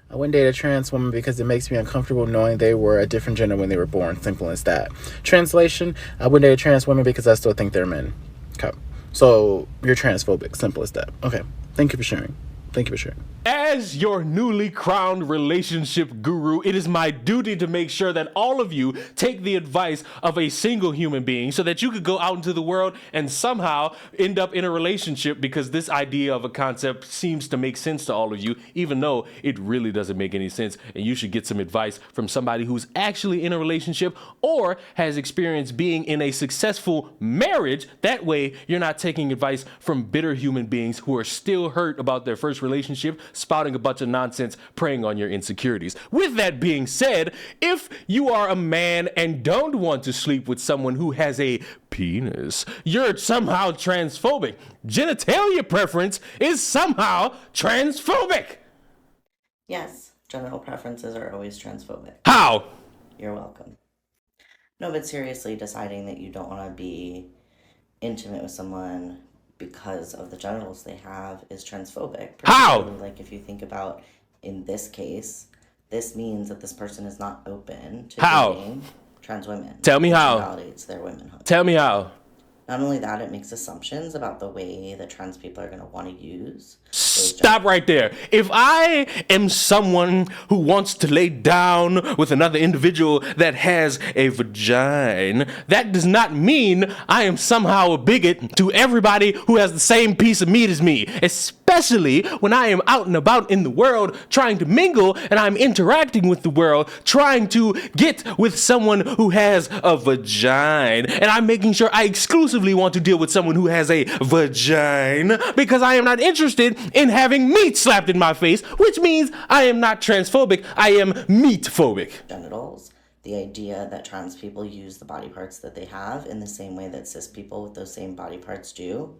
I wouldn't date a trans woman because it makes me uncomfortable knowing they were a different gender when they were born. Simple as that. Translation, I wouldn't date a trans woman because I still think they're men. Okay. So you're transphobic. Simple as that. Okay. Thank you for sharing. Thank you for sharing. As your newly crowned relationship guru, it is my duty to make sure that all of you take the advice of a single human being so that you could go out into the world and somehow end up in a relationship, because this idea of a concept seems to make sense to all of you, even though it really doesn't make any sense. And you should get some advice from somebody who's actually in a relationship or has experience being in a successful marriage. That way, you're not taking advice from bitter human beings who are still hurt about their first relationship, spouting a bunch of nonsense, preying on your insecurities. With that being said, if you are a man and don't want to sleep with someone who has a penis, you're somehow transphobic. Genitalia preference is somehow transphobic. Yes, genital preferences are always transphobic. How? You're welcome. No, but seriously, deciding that you don't want to be intimate with someone because of the genitals they have is transphobic. How? Like, if you think about, in this case, this means that this person is not open to dating trans women. Tell me how. Validates their womanhood. Tell me how. Not only that, it makes assumptions about the way that trans people are going to want to use. Stop right there. If I am someone who wants to lay down with another individual that has a vagina, that does not mean I am somehow a bigot to everybody who has the same piece of meat as me, especially when I am out and about in the world trying to mingle and I'm interacting with the world, trying to get with someone who has a vagina, and I'm making sure I exclusively want to deal with someone who has a vagina because I am not interested in having meat slapped in my face, which means I am not transphobic, I am meat-phobic. Genitals. The idea that trans people use the body parts that they have in the same way that cis people with those same body parts do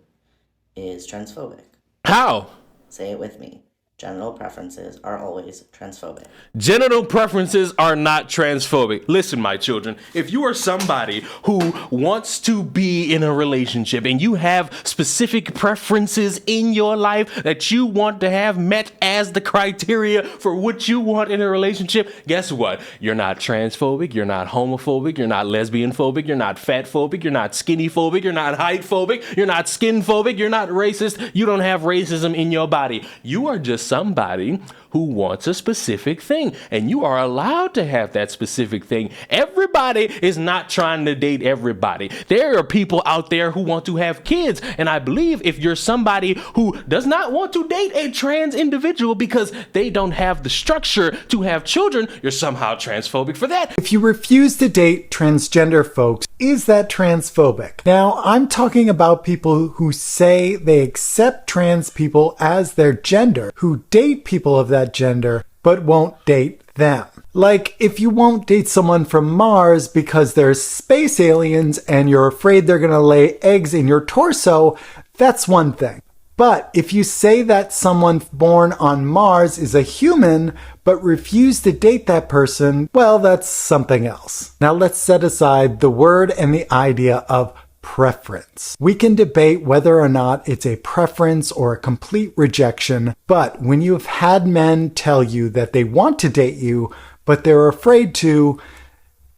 is transphobic. How? Say it with me. Genital preferences are always transphobic. Genital preferences are not transphobic. Listen, my children, if you are somebody who wants to be in a relationship and you have specific preferences in your life that you want to have met as the criteria for what you want in a relationship, guess what? You're not transphobic, you're not homophobic, you're not lesbian phobic, you're not fat phobic, you're not skinny phobic, you're not height phobic, you're not skin phobic, you're not racist, you don't have racism in your body. You are just somebody who wants a specific thing, and you are allowed to have that specific thing. Everybody is not trying to date everybody. There are people out there who want to have kids, and I believe if you're somebody who does not want to date a trans individual because they don't have the structure to have children, you're somehow transphobic for that. If you refuse to date transgender folks, is that transphobic? Now, I'm talking about people who say they accept trans people as their gender, who date people of that gender, but won't date them. Like, if you won't date someone from Mars because they're space aliens and you're afraid they're gonna lay eggs in your torso, that's one thing. But if you say that someone born on Mars is a human, but refuse to date that person, well, that's something else. Now let's set aside the word and the idea of preference. We can debate whether or not it's a preference or a complete rejection, but when you've had men tell you that they want to date you, but they're afraid to,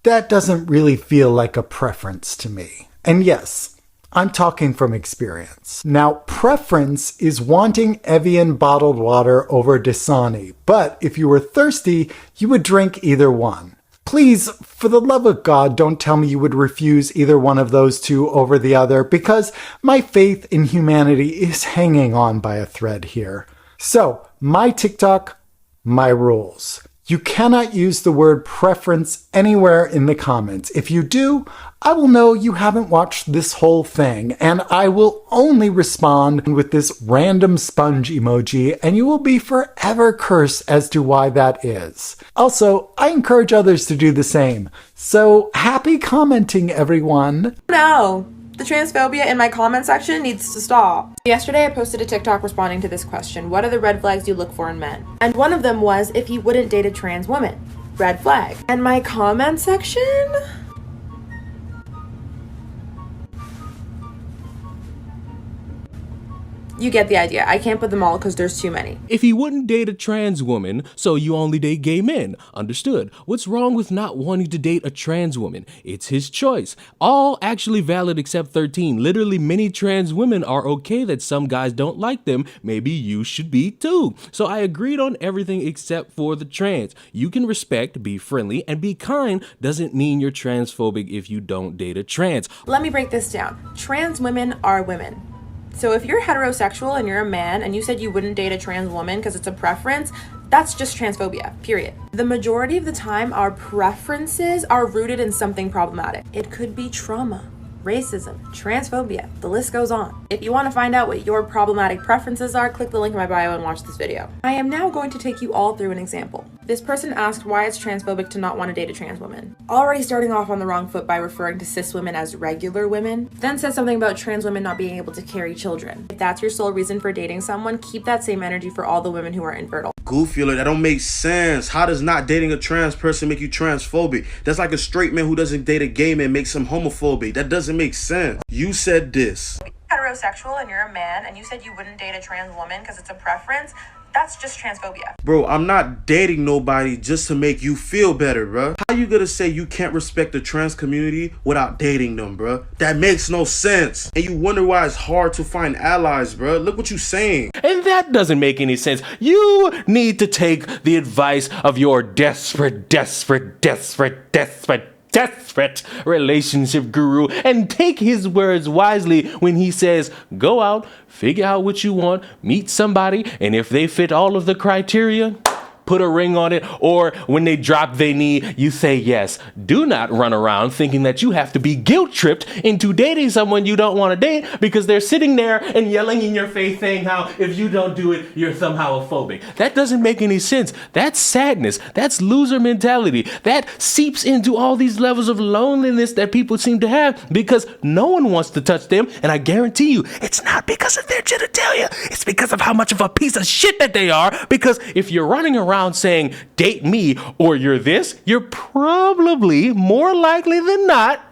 that doesn't really feel like a preference to me. And yes, I'm talking from experience. Now, preference is wanting Evian bottled water over Dasani, but if you were thirsty, you would drink either one. Please, for the love of God, don't tell me you would refuse either one of those two over the other, because my faith in humanity is hanging on by a thread here. So, my TikTok, my rules. You cannot use the word preference anywhere in the comments. If you do, I will know you haven't watched this whole thing, and I will only respond with this random sponge emoji, and you will be forever cursed as to why that is. Also, I encourage others to do the same. So, happy commenting, everyone. No, the transphobia in my comment section needs to stop. Yesterday I posted a TikTok responding to this question: what are the red flags you look for in men? And one of them was if he wouldn't date a trans woman. Red flag. And my comment section? You get the idea. I can't put them all because there's too many. If he wouldn't date a trans woman, so you only date gay men. Understood. What's wrong with not wanting to date a trans woman? It's his choice. All actually valid except 13. Literally, many trans women are okay that some guys don't like them. Maybe you should be too. So I agreed on everything except for the trans. You can respect, be friendly, and be kind doesn't mean you're transphobic if you don't date a trans. Let me break this down. Trans women are women. So if you're heterosexual and you're a man and you said you wouldn't date a trans woman because it's a preference, that's just transphobia, period. The majority of the time, our preferences are rooted in something problematic. It could be trauma, racism, transphobia, the list goes on. If you want to find out what your problematic preferences are, click the link in my bio and watch this video. I am now going to take you all through an example. This person asked why it's transphobic to not want to date a trans woman. Already starting off on the wrong foot by referring to cis women as regular women, then said something about trans women not being able to carry children. If that's your sole reason for dating someone, keep that same energy for all the women who are infertile. Goofy, that don't make sense. How does not dating a trans person make you transphobic? That's like a straight man who doesn't date a gay man makes him homophobic. That doesn't make sense. You said this. Heterosexual and you're a man and you said you wouldn't date a trans woman because it's a preference, that's just transphobia. Bro, I'm not dating nobody just to make you feel better, bro. How you gonna say you can't respect the trans community without dating them, bro? That makes no sense. And you wonder why it's hard to find allies, bro. Look what you saying. And that doesn't make any sense. You need to take the advice of your desperate relationship guru and take his words wisely when he says, go out, figure out what you want, meet somebody, and if they fit all of the criteria, put a ring on it, or when they drop their knee, you say yes. Do not run around thinking that you have to be guilt-tripped into dating someone you don't want to date because they're sitting there and yelling in your face saying how if you don't do it, you're somehow a phobic. That doesn't make any sense. That's sadness. That's loser mentality. That seeps into all these levels of loneliness that people seem to have because no one wants to touch them, and I guarantee you, it's not because of their genitalia. It's because of how much of a piece of shit that they are, because if you're running around saying, date me or you're this, you're probably more likely than not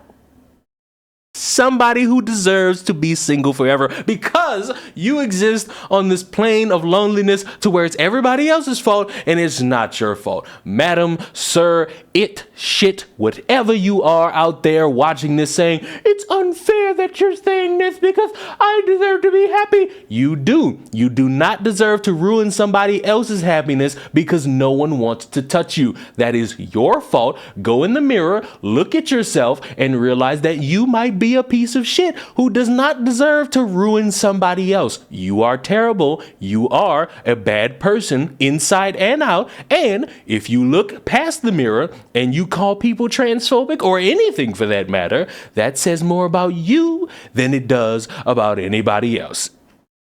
somebody who deserves to be single forever because you exist on this plane of loneliness to where it's everybody else's fault and it's not your fault. Madam, sir, it, shit, whatever you are out there watching this saying, it's unfair that you're saying this because I deserve to be happy. You do. You do not deserve to ruin somebody else's happiness because no one wants to touch you. That is your fault. Go in the mirror, look at yourself, and realize that you might be a piece of shit who does not deserve to ruin somebody else. You are terrible. You are a bad person inside and out. And if you look past the mirror and you call people transphobic or anything for that matter, that says more about you than it does about anybody else.